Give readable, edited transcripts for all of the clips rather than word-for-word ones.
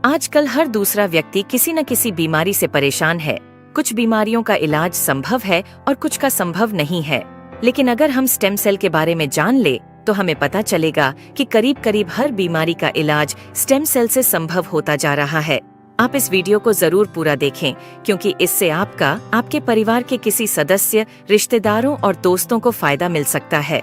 आजकल हर दूसरा व्यक्ति किसी न किसी बीमारी से परेशान है। कुछ बीमारियों का इलाज संभव है और कुछ का संभव नहीं है। लेकिन अगर हम स्टेम सेल के बारे में जान ले तो हमें पता चलेगा कि करीब करीब हर बीमारी का इलाज स्टेम सेल से संभव होता जा रहा है। आप इस वीडियो को जरूर पूरा देखें, क्योंकि इससे आपका, आपके परिवार के किसी सदस्य, रिश्तेदारों और दोस्तों को फायदा मिल सकता है।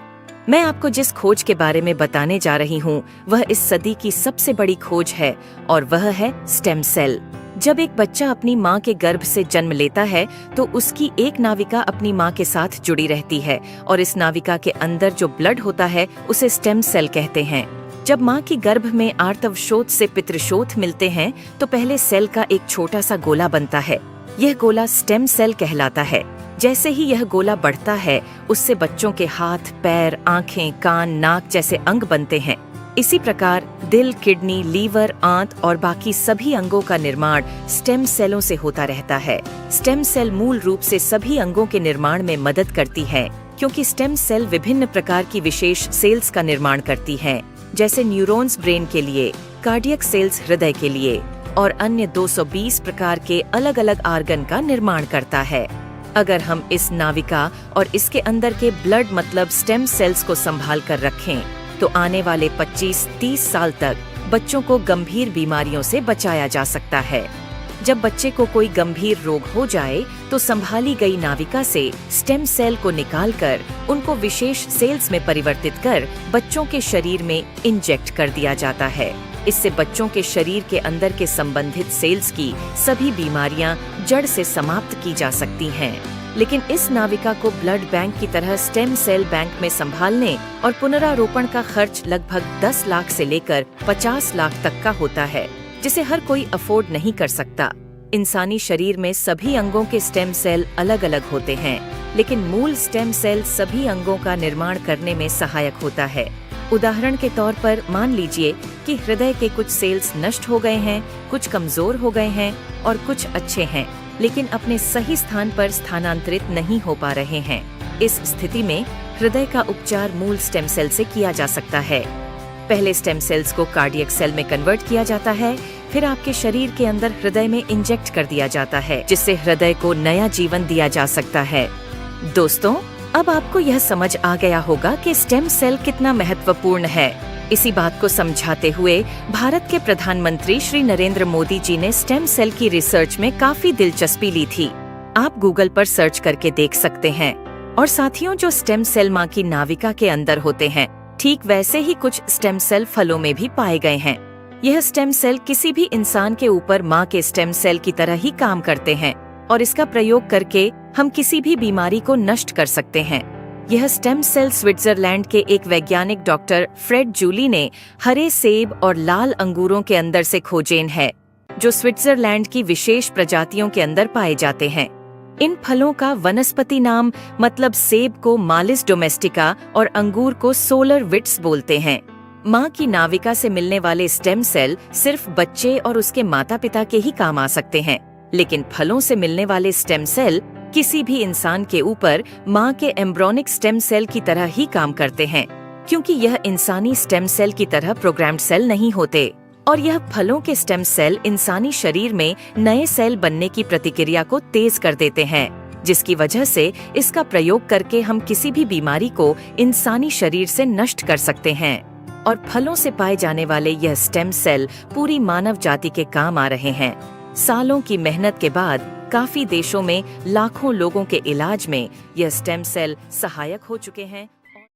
मैं आपको जिस खोज के बारे में बताने जा रही हूँ वह इस सदी की सबसे बड़ी खोज है, और वह है स्टेम सेल। जब एक बच्चा अपनी माँ के गर्भ से जन्म लेता है तो उसकी एक नाविका अपनी माँ के साथ जुड़ी रहती है, और इस नाविका के अंदर जो ब्लड होता है उसे स्टेम सेल कहते हैं। जब माँ की गर्भ में आर्तवशोथ से पितृशोथ मिलते हैं तो पहले सेल का एक छोटा सा गोला बनता है। यह गोला स्टेम सेल कहलाता है। जैसे ही यह गोला बढ़ता है उससे बच्चों के हाथ, पैर, आँखें, कान, नाक जैसे अंग बनते हैं। इसी प्रकार दिल, किडनी, लीवर, आंत और बाकी सभी अंगों का निर्माण स्टेम सेलों से होता रहता है। स्टेम सेल मूल रूप से सभी अंगों के निर्माण में मदद करती है, क्योंकि स्टेम सेल विभिन्न प्रकार की विशेष सेल्स का निर्माण करती हैं, जैसे न्यूरॉन्स ब्रेन के लिए, कार्डियक सेल्स हृदय के लिए, और अन्य 220 प्रकार के अलग अलग आर्गन का निर्माण करता है। अगर हम इस नाविका और इसके अंदर के ब्लड मतलब स्टेम सेल्स को संभाल कर रखें तो आने वाले 25-30 साल तक बच्चों को गंभीर बीमारियों से बचाया जा सकता है। जब बच्चे को कोई गंभीर रोग हो जाए तो संभाली गई नाविका से स्टेम सेल को निकालकर उनको विशेष सेल्स में परिवर्तित कर बच्चों के शरीर में इंजेक्ट कर दिया जाता है। इससे बच्चों के शरीर के अंदर के संबंधित सेल्स की सभी बीमारियां जड़ से समाप्त की जा सकती हैं। लेकिन इस नाविका को ब्लड बैंक की तरह स्टेम सेल बैंक में संभालने और पुनरारोपण का खर्च लगभग 10 लाख से लेकर 50 लाख तक का होता है, जिसे हर कोई अफोर्ड नहीं कर सकता। इंसानी शरीर में सभी अंगों के स्टेम सेल अलग अलग होते हैं, लेकिन मूल स्टेम सेल सभी अंगों का निर्माण करने में सहायक होता है। उदाहरण के तौर पर मान लीजिए कि हृदय के कुछ सेल्स नष्ट हो गए हैं, कुछ कमजोर हो गए हैं और कुछ अच्छे हैं, लेकिन अपने सही स्थान पर स्थानांतरित नहीं हो पा रहे हैं। इस स्थिति में हृदय का उपचार मूल स्टेम सेल से किया जा सकता है। पहले स्टेम सेल्स को कार्डियक सेल में कन्वर्ट किया जाता है, फिर आपके शरीर के अंदर हृदय में इंजेक्ट कर दिया जाता है, जिससे हृदय को नया जीवन दिया जा सकता है। दोस्तों, अब आपको यह समझ आ गया होगा कि स्टेम सेल कितना महत्वपूर्ण है। इसी बात को समझाते हुए भारत के प्रधानमंत्री श्री नरेंद्र मोदी जी ने स्टेम सेल की रिसर्च में काफी दिलचस्पी ली थी। आप गूगल पर सर्च करके देख सकते हैं। और साथियों, जो स्टेम सेल माँ की नाविका के अंदर होते हैं, ठीक वैसे ही कुछ स्टेम सेल फलों में भी पाए गए हैं। यह स्टेम सेल किसी भी इंसान के ऊपर माँ के स्टेम सेल की तरह ही काम करते हैं, और इसका प्रयोग करके हम किसी भी बीमारी को नष्ट कर सकते हैं। यह स्टेम सेल स्विट्जरलैंड के एक वैज्ञानिक डॉक्टर फ्रेड जूली ने हरे सेब और लाल अंगूरों के अंदर से खोजेन है, जो स्विट्जरलैंड की विशेष प्रजातियों के अंदर पाए जाते हैं। इन फलों का वनस्पति नाम मतलब सेब को मालिस डोमेस्टिका और अंगूर को सोलर विट्स बोलते हैं। माँ की नाविका से मिलने वाले स्टेम सेल सिर्फ बच्चे और उसके माता पिता के ही काम आ सकते हैं, लेकिन फलों से मिलने वाले स्टेम सेल किसी भी इंसान के ऊपर माँ के एम्ब्रोनिक स्टेम सेल की तरह ही काम करते हैं, क्योंकि यह इंसानी स्टेम सेल की तरह प्रोग्राम्ड सेल नहीं होते। और यह फलों के स्टेम सेल इंसानी शरीर में नए सेल बनने की प्रतिक्रिया को तेज कर देते हैं, जिसकी वजह से इसका प्रयोग करके हम किसी भी बीमारी को इंसानी शरीर से नष्ट कर सकते हैं। और फलों से पाए जाने वाले यह स्टेम सेल पूरी मानव जाति के काम आ रहे हैं। सालों की मेहनत के बाद काफी देशों में लाखों लोगों के इलाज में यह स्टेम सेल सहायक हो चुके हैं।